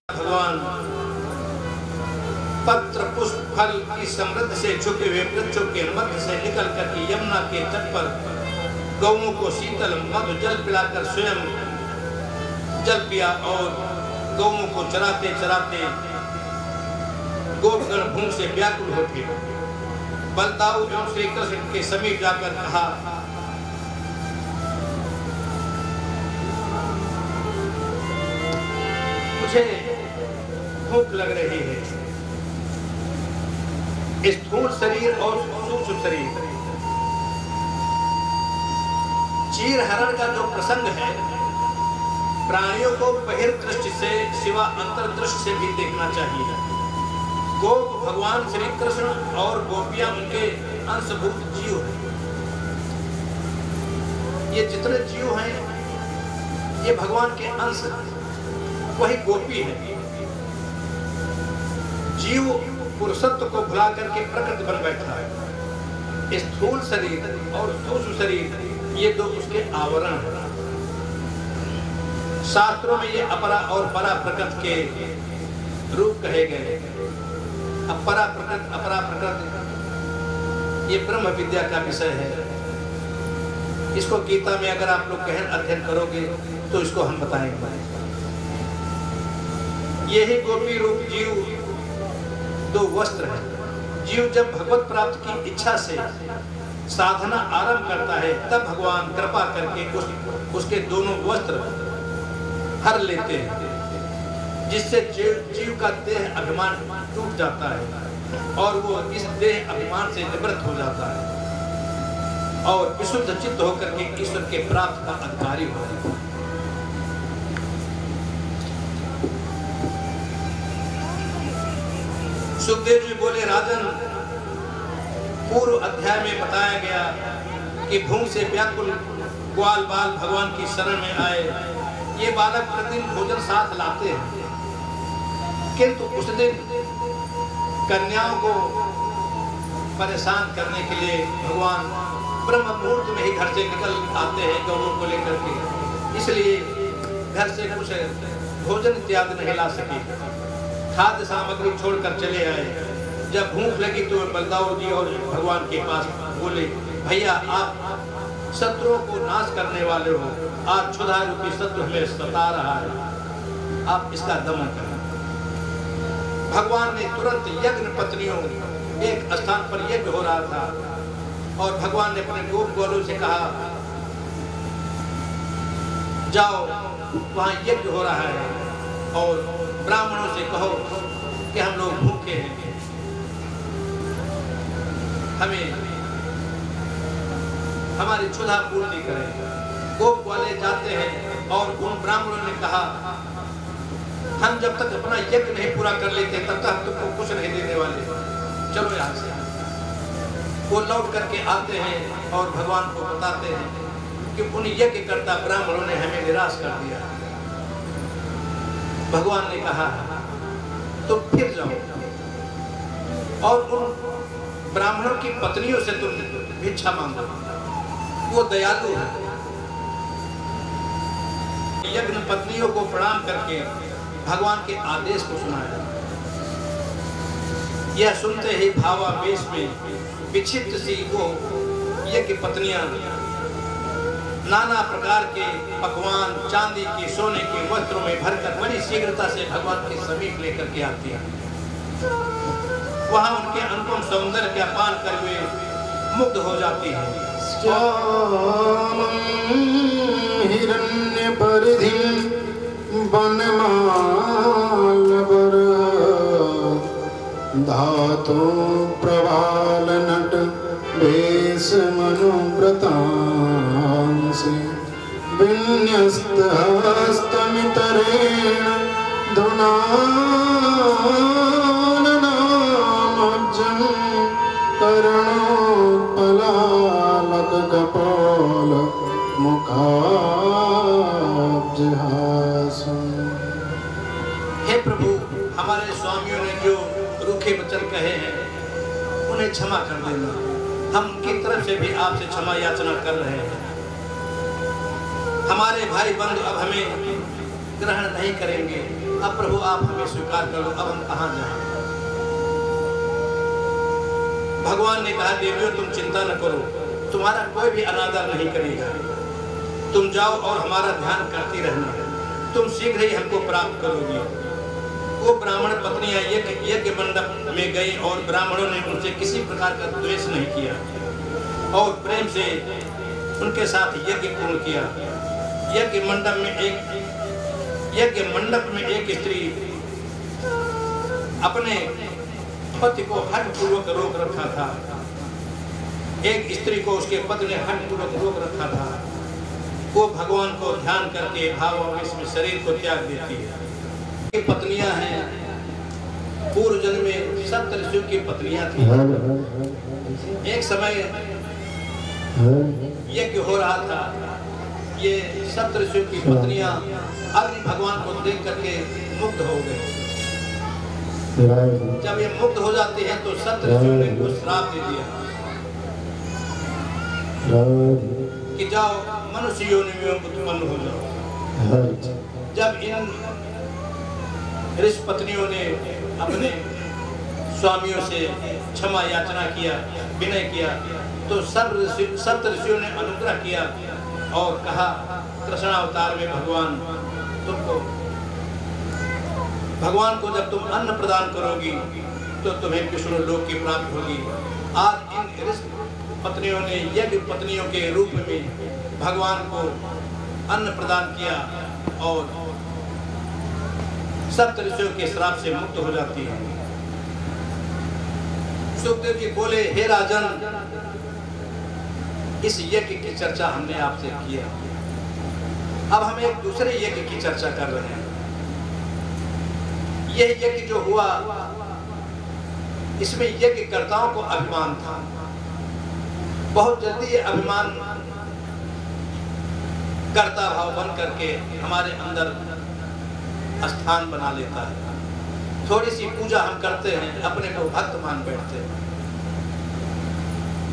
भगवान पत्र पुष्प फल की समृद्धि से झुके हुए वृक्षों के मध्य से निकल करके यमुना के तट पर गौओं को शीतल मधु जल पिलाकर स्वयं जल पिया और गौओं को चराते चराते गोपगण भूख से व्याकुल हो गए। बलदाऊ एवं श्री कृष्ण के समीप जाकर कहा, मुझे भूख लग रही है। स्थूल शरीर और सूक्ष्म शरीर, चीर हरण का जो प्रसंग है, प्राणियों को बहिर्दृष्टि से सिवा अंतर्दृष्टि से भी देखना चाहिए। गोप भगवान श्री कृष्ण और गोपियां उनके अंशभूत जीव हैं। ये जितने जीव हैं ये भगवान के अंश हैं, वही गोपी है। जीव पुरुषत्व को भुला करके प्रकृति बन बैठा है। स्थूल शरीर और सूक्ष्म शरीर ये दो उसके आवरण हैं। शास्त्रों में ये अपरा और परा प्रकृति के रूप कहे गए। अपरा प्रकृति अपरा प्रकृति ये ब्रह्म विद्या का विषय है। इसको गीता में अगर आप लोग गहन अध्ययन करोगे तो इसको हम बताएंगे। यही गोपी रूप जीव दो वस्त्र है। जीव जब भगवत प्राप्ति की इच्छा से साधना आरंभ करता है तब भगवान कृपा करके उसके दोनों वस्त्र हर लेते हैं, जिससे जीव का देह अभिमान टूट जाता है और वो इस देह अभिमान से निवृत्त हो जाता है और विशुद्ध चित्त होकर के ईश्वर के प्राप्त का अधिकारी हो जाता है। सुखदेव जी बोले, राजन, पूर्व अध्याय में बताया गया कि भूख से व्याकुल ग्वाल बाल भगवान की शरण में आए। ये बालक प्रतिदिन भोजन साथ लाते हैं, किंतु उस दिन कन्याओं को परेशान करने के लिए भगवान ब्रह्म मुहूर्त में ही घर से निकल आते हैं गौओं को लेकर के। इसलिए घर से कुछ भोजन इत्यादि नहीं ला सके, खाद्य सामग्री छोड़कर चले आए। जब भूख लगी तो बलदाऊ जी और भगवान के पास बोले, भैया आप शत्रुओं को नाश करने वाले हो, आज क्षुधा रूपी शत्रु हमें सता रहा है, आप इसका दमन करें। भगवान ने तुरंत यज्ञ पत्नियों, एक स्थान पर यज्ञ हो रहा था और भगवान ने अपने गोप ग्वालों से कहा, जाओ वहां यज्ञ हो रहा है और ब्राह्मणों से कहो कि हम लोग भूखे हैं, हमें हमारी क्षुधा पूर्ति करें। गोप वाले जाते हैं और उन ब्राह्मणों ने कहा, हम जब तक अपना यज्ञ नहीं पूरा कर लेते तब तक तुमको कुछ नहीं देने वाले, चलो यहाँ से। वो लौट करके आते हैं और भगवान को बताते हैं कि उन यज्ञ करता ब्राह्मणों ने हमें निराश कर दिया। भगवान ने कहा, तो फिर जाओ और उन ब्राह्मणों की पत्नियों से तुम भिक्षा मांगो, वो दयालु है। यज्ञ पत्नियों को प्रणाम करके भगवान के आदेश को सुनाया। यह सुनते ही भावावेश में विक्षिप्त सी वो यज्ञ पत्नियां नाना प्रकार के पकवान चांदी के सोने के वस्त्रों में भरकर बड़ी शीघ्रता से भगवान के समीप लेकर के आती हैं। वहां उनके अनुपम सौंदर्य का पान कर वे मुग्ध हो जाती है। हिरण्य परिधि बनमालवर धातु प्रवाल नट वेश मनुव्रतांसि विन्यस्त हस्तमितरेण धुनाननामज्जं कर्णोत्पलालक कपोल मुखाब्जहासं। हे प्रभु, हमारे स्वामियों ने जो रूखे वचन कहे हैं उन्हें क्षमा कर देना। हम उनकी तरफ से भी आपसे क्षमा याचना कर रहे हैं। हमारे भाई बंधु अब हमें ग्रहण नहीं करेंगे, अब प्रभु आप हमें स्वीकार कर लो, अब हम कहाँ जाएं? भगवान ने कहा देवियों तुम चिंता न करो, तुम्हारा कोई भी अनादर नहीं करेगा, तुम जाओ और हमारा ध्यान करती रहना, तुम शीघ्र ही हमको प्राप्त करोगी। वो ब्राह्मण पत्नियां यज्ञ मंडप में गई और ब्राह्मणों ने उनसे किसी प्रकार का द्वेष नहीं किया और प्रेम से उनके साथ यज्ञ पूर्ण किया। यज्ञ मंडप में एक स्त्री अपने पति को हठपूर्वक रोक रखा था। एक स्त्री को उसके पति ने हठपूर्वक रोक रखा था। वो भगवान को ध्यान करके भावावेश में शरीर को त्याग देती है। ये पत्नियां हैं, पूर्व जन्म में सप्त ऋषियों की पत्नियां थी। एक समय यज्ञ हो रहा था, ये सप्त ऋषियों की पत्नियां अग्नि भगवान को देख करके मुग्ध हो गए। जब ये मुग्ध हो जाती है तो सप्त ऋषियों ने कुछ श्राप दे दिया कि जाओ मनुष्य योनि में उत्पन्न हो जाओ। जब इन ऋषि पत्नियों ने अपने स्वामियों से क्षमा याचना किया, विनय किया, तो सप्त ऋषियों ने अनुग्रह किया और कहा कृष्णावतार में भगवान को जब तुम अन्न प्रदान करोगी तो तुम्हें विष्णु लोक की प्राप्ति होगी। आज इन ऋषि पत्नियों ने यज्ञ पत्नियों के रूप में भगवान को अन्न प्रदान किया और सप्त ऋषियों के श्राप से मुक्त हो जाती है। सुखदेव जी बोले, हे राजन, इस यज्ञ की चर्चा हमने आपसे किया, अब हम एक दूसरे यज्ञ की चर्चा कर रहे हैं। यह यज्ञ जो हुआ, इसमें यज्ञकर्ताओं को अभिमान था। बहुत जल्दी ये अभिमान कर्ता भाव बन करके हमारे अंदर स्थान बना लेता है। थोड़ी सी पूजा हम करते हैं, अपने को भक्त मान बैठते हैं।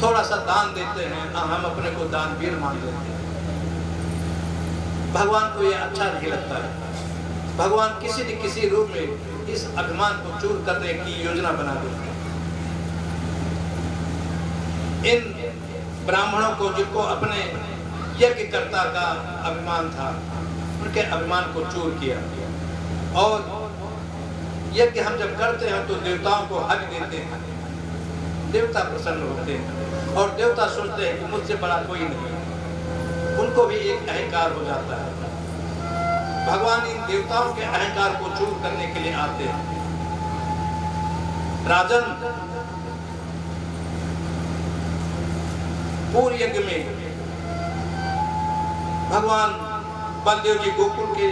थोड़ा सा दान देते हैं, हम अपने को दानवीर मान लेते हैं। भगवान को ये अच्छा नहीं लगता है। भगवान किसी न किसी रूप में इस अभिमान को चूर करने की योजना बना देते हैं। इन ब्राह्मणों को, जिनको अपने यज्ञकर्ता का अभिमान था, उनके अभिमान को चूर किया। और यज्ञ हम जब करते हैं तो देवताओं को हक देते हैं, देवता प्रसन्न होते हैं और देवता सोचते हैं कि मुझसे बड़ा कोई नहीं। उनको भी एक अहंकार हो जाता है। भगवान इन देवताओं के अहंकार को चूर करने के लिए आते हैं। राजन, पूर्व यज्ञ में भगवान बलदेव जी गोकुल के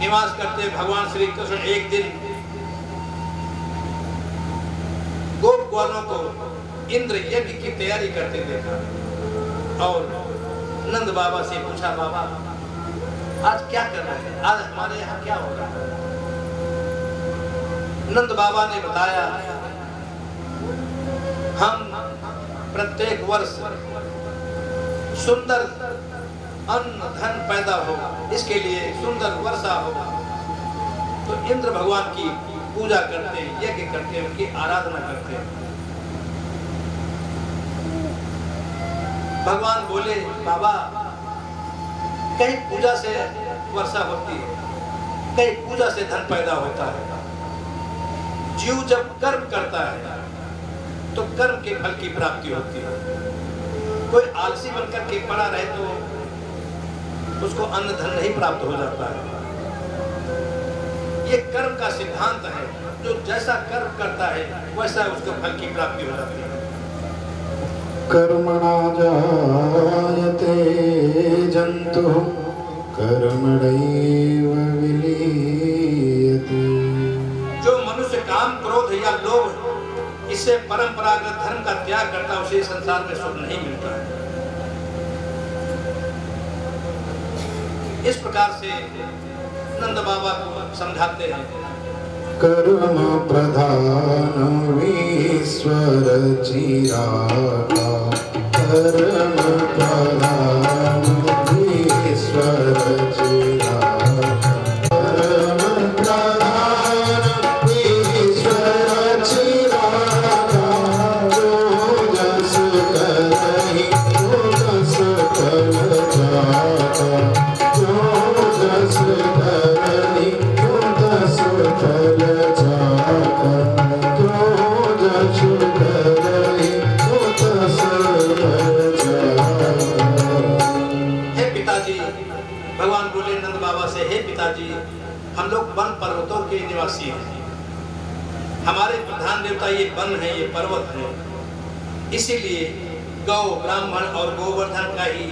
निवास करते। भगवान श्री कृष्ण एक दिन गोप ग्वालों को इंद्र यज्ञ की तैयारी करते देखा और नंद बाबा से पूछा, बाबा आज क्या कर रहे हैं, आज हमारे यहाँ क्या हो रहा है? नंद बाबा ने बताया, हम प्रत्येक वर्ष सुंदर अन्न धन पैदा हो, इसके लिए सुंदर वर्षा हो, तो इंद्र भगवान की पूजा करते हैं, यज्ञ करते हैं, उनकी आराधना करते हैं। भगवान बोले, बाबा कहीं पूजा से वर्षा होती है, कहीं पूजा से धन पैदा होता है। जीव जब कर्म करता है तो कर्म के फल की प्राप्ति होती है। कोई आलसी बनकर के पड़ा रहे तो उसको अन्न धन नहीं प्राप्त हो जाता है। ये कर्म का सिद्धांत है, जो जैसा कर्म करता है वैसा उसको फल की प्राप्ति हो जाती है। कर्मणा जायते जन्तु कर्मणैव विलीयते। जो मनुष्य काम, क्रोध या लोभ इससे परंपरागत धर्म का त्याग करता है, उसे संसार में सुख नहीं मिलता है। इस प्रकार से नंद बाबा को समझाते हैं। कर्म प्रधान ईश्वर चिरागा, कर्म प्रधान से, हे पिताजी, हम लोग वन पर्वतों के निवासी हैं, हमारे प्रधान देवता ये वन है, ये पर्वत है, इसीलिए गौ, ब्राह्मण और गोवर्धन का ही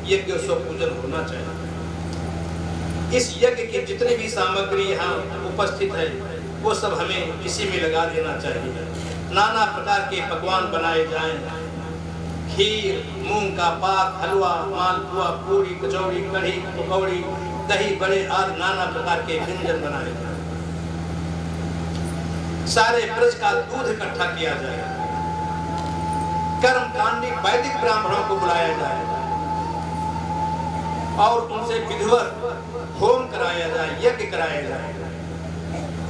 यज्ञ पूजन होना चाहिए। इस यज्ञ की जितनी भी सामग्री यहाँ उपस्थित है वो सब हमें इसी में लगा देना चाहिए। नाना प्रकार के पकवान बनाए जाएं, खीर, मूंग का पाक, हलवा, मालपुआ, पूरी, कचौड़ी, कढ़ी, पकौड़ी, दही, बड़े आदि नाना प्रकार के व्यंजन बनाए जाएं। सारे ब्रज का दूध इकट्ठा किया जाए, कर्मकांडी वैदिक ब्राह्मणों को बुलाया जाए और उनसे विधिवत होम कराया जाए, यज्ञ कराया जाए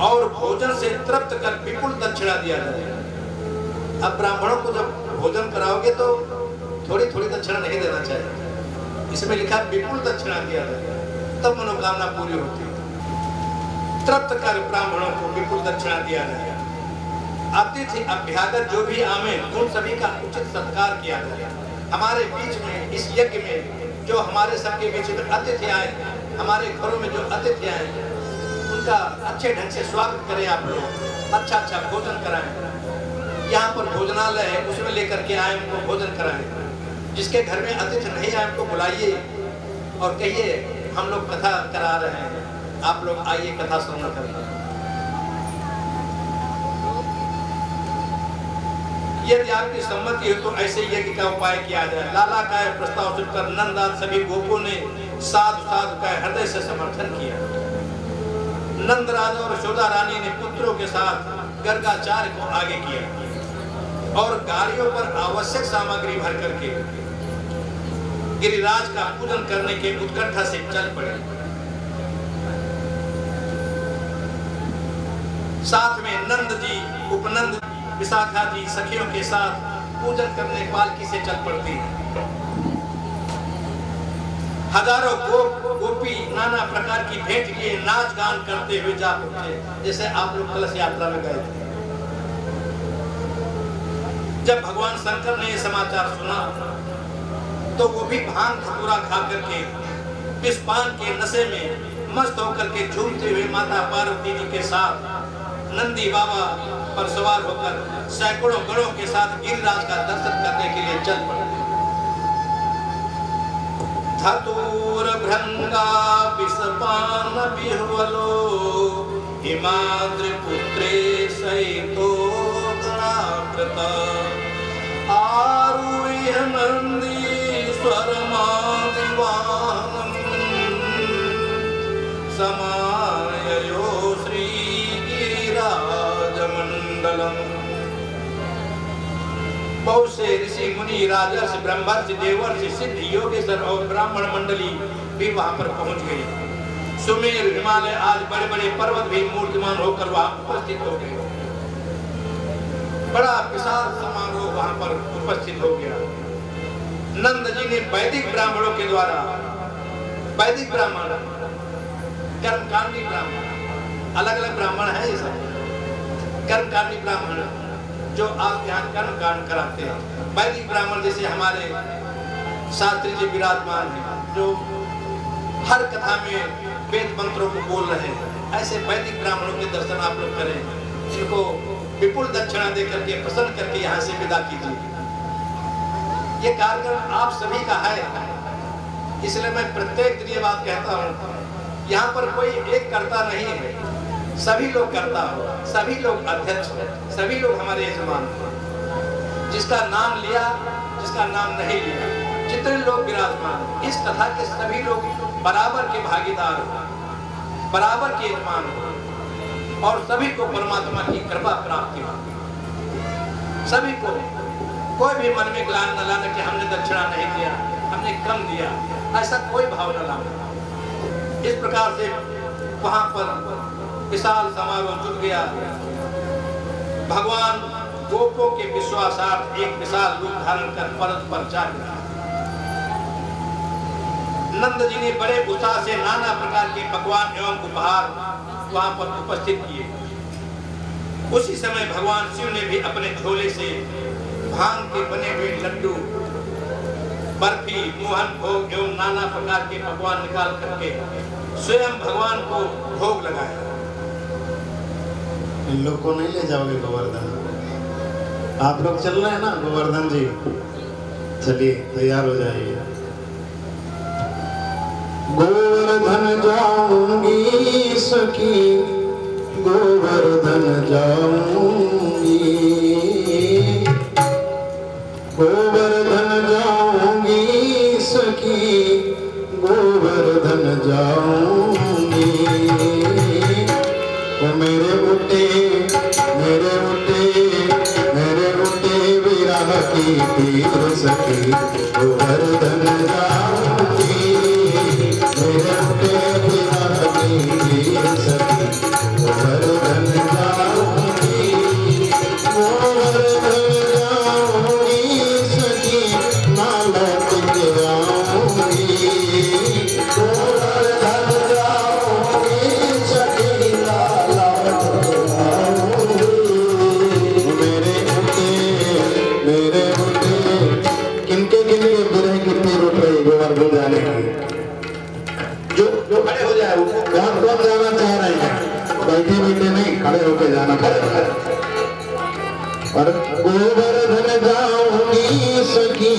और भोजन से तृप्त कर विपुल दक्षिणा दिया जाए। अब ब्राह्मणों को जब भोजन कराओगे तो थोड़ी थोड़ी दक्षिणा नहीं देना चाहिए, इसमें लिखा विपुल दक्षिणा दिया जाए, तब मनोकामना पूरी होती है। तृप्त कर ब्राह्मणों को विपुल दक्षिणा दिया जाए। अतिथि अभ्यागत जो भी आवे उन सभी का उचित सत्कार किया जाए। हमारे बीच में इस यज्ञ में जो हमारे सबके बीच में अतिथि आए, हमारे घरों में जो अतिथि आए, उनका अच्छे ढंग से स्वागत करें। आप लोग अच्छा अच्छा भोजन कराएं। यहाँ पर भोजनालय है, उसमें लेकर के आए, उनको भोजन कराएं। जिसके घर में अतिथि नहीं आए उनको बुलाइए और कहिए हम लोग कथा करा रहे हैं, आप लोग आइए कथा श्रवण करें। यदि आपकी सम्मति हो तो ऐसे यज्ञ का उपाय किया जाए। लाला का प्रस्ताव सुनकर नंद आदि सभी गोपों ने साधु साधु का हृदय से समर्थन किया। नंद राजा और यशोदा रानी ने पुत्रों के साथ गर्गाचार्य को आगे किया और गाड़ियों पर आवश्यक सामग्री भर करके गिरिराज का पूजन करने के उत्कंठा से चल पड़े। साथ में नंद जी, उपनंद, विशाखा जी सखियों के साथ पूजन करने पालकी से चल पड़ती है। हजारों गोपी नाना प्रकार की भेंट किए नाच गान करते हुए जा पहुंचे, जैसे आप लोग कलश यात्रा में गए थे। जब भगवान शंकर ने ये समाचार सुना तो वो भी भांग धतूरा खा करके विषपान के नशे में मस्त होकर के झूमते हुए माता पार्वती जी के साथ नंदी बाबा पर सवार होकर सैकड़ों गणों के साथ गिरिराज का दर्शन करने के लिए चल पड़े। धतूर भृंगा विषपान बिह्वलो हिमाद्रि पुत्रे सहितो गणाकृत आरुह्य नंदीश्वर मादिवाहनम् समाययो श्री गिरिराजमंडलम्। बहुत से ऋषि मुनि, राजर्षि, ब्रह्मर्षि, देवर्षि, सिद्ध, योगेश्वर और ब्राह्मण मंडली भी वहां पर पहुंच गई। सुमेर, हिमालय आदि बड़े बड़े पर्वत भी मूर्तिमान होकर वहां उपस्थित हो गए। बड़ा विशाल समारोह वहां पर उपस्थित हो गया। नंद जी ने वैदिक ब्राह्मणों के द्वारा, वैदिक ब्राह्मण, कर्मकांडी ब्राह्मण, अलग अलग ब्राह्मण है ये सब। कर्मकांडी ब्राह्मण जो आप यहाँ कर्म कांड कराते हैं, वैदिक ब्राह्मण जैसे हमारे शास्त्री जी विराजमान हैं जो हर कथा में वेद मंत्रों को बोल रहे हैं, ऐसे वैदिक ब्राह्मणों के दर्शन आप लोग करें। इनको विपुल दक्षिणा दे करके प्रसन्न करके यहाँ से विदा कीजिए। ये कार्यक्रम आप सभी का है, इसलिए मैं प्रत्येक दिन ये बात कहता हूँ, यहाँ पर कोई एक कर्ता नहीं है, सभी लोग कर्ता हो, सभी लोग अध्यक्ष, सभी लोग हमारे यजमान। जिसका नाम लिया, जिसका नाम नहीं लिया, जितने लोग विराजमान, इस कथा के सभी लोग बराबर के भागीदार, बराबर के यजमान और सभी को परमात्मा की कृपा प्राप्ति हो। सभी को कोई भी मन में ग्लानि न लाना कि हमने दक्षिणा नहीं दिया, हमने कम दिया, ऐसा कोई भाव न लाना। इस प्रकार से वहां पर विशाल समारोह जुट गया। भगवान गोपों के विश्वासार्थ एक विशाल रूप धारण कर पर्वत पर जा गिरा। नंद जी ने बड़े उत्साह से नाना प्रकार के पकवान एवं उपहार वहां पर उपस्थित किए। उसी समय भगवान शिव ने भी अपने झोले से भांग के बने हुए लड्डू बर्फी, मोहन भोग एवं नाना प्रकार के पकवान निकाल करके स्वयं भगवान को भोग लगाया। इन लोग को नहीं ले जाओगे गोवर्धन? आप लोग चल रहे हैं ना गोवर्धन जी? चलिए तैयार हो जाइए। गोवर्धन जाऊंगी सखी, गोवर्धन जाऊंगी, गोवर्धन जाऊंगी सखी, गोवर्धन जाऊंगी। वो मेरे बुट्टे विरह की तीर सखी, गोवर्धन जाऊंगी, मेरे बुट्टे विरह की तीर सखी, गोवर्धन जाऊंगी, गोवर्धन जाऊंगी सखी, नाला के आऊंगी, गोवर्धन जाऊंगी सखी, नाला के आऊंगी। मेरे बुट्टे किनके विरह की तीर उठ रही गोवर्धन जाने की? जो खड़े हो जाए, कौन कौन जाना चाह रहे हैं? बैठे बैठे नहीं, खड़े होके जाना पड़ेगा। और गोवर्धन जाऊंगी सखी,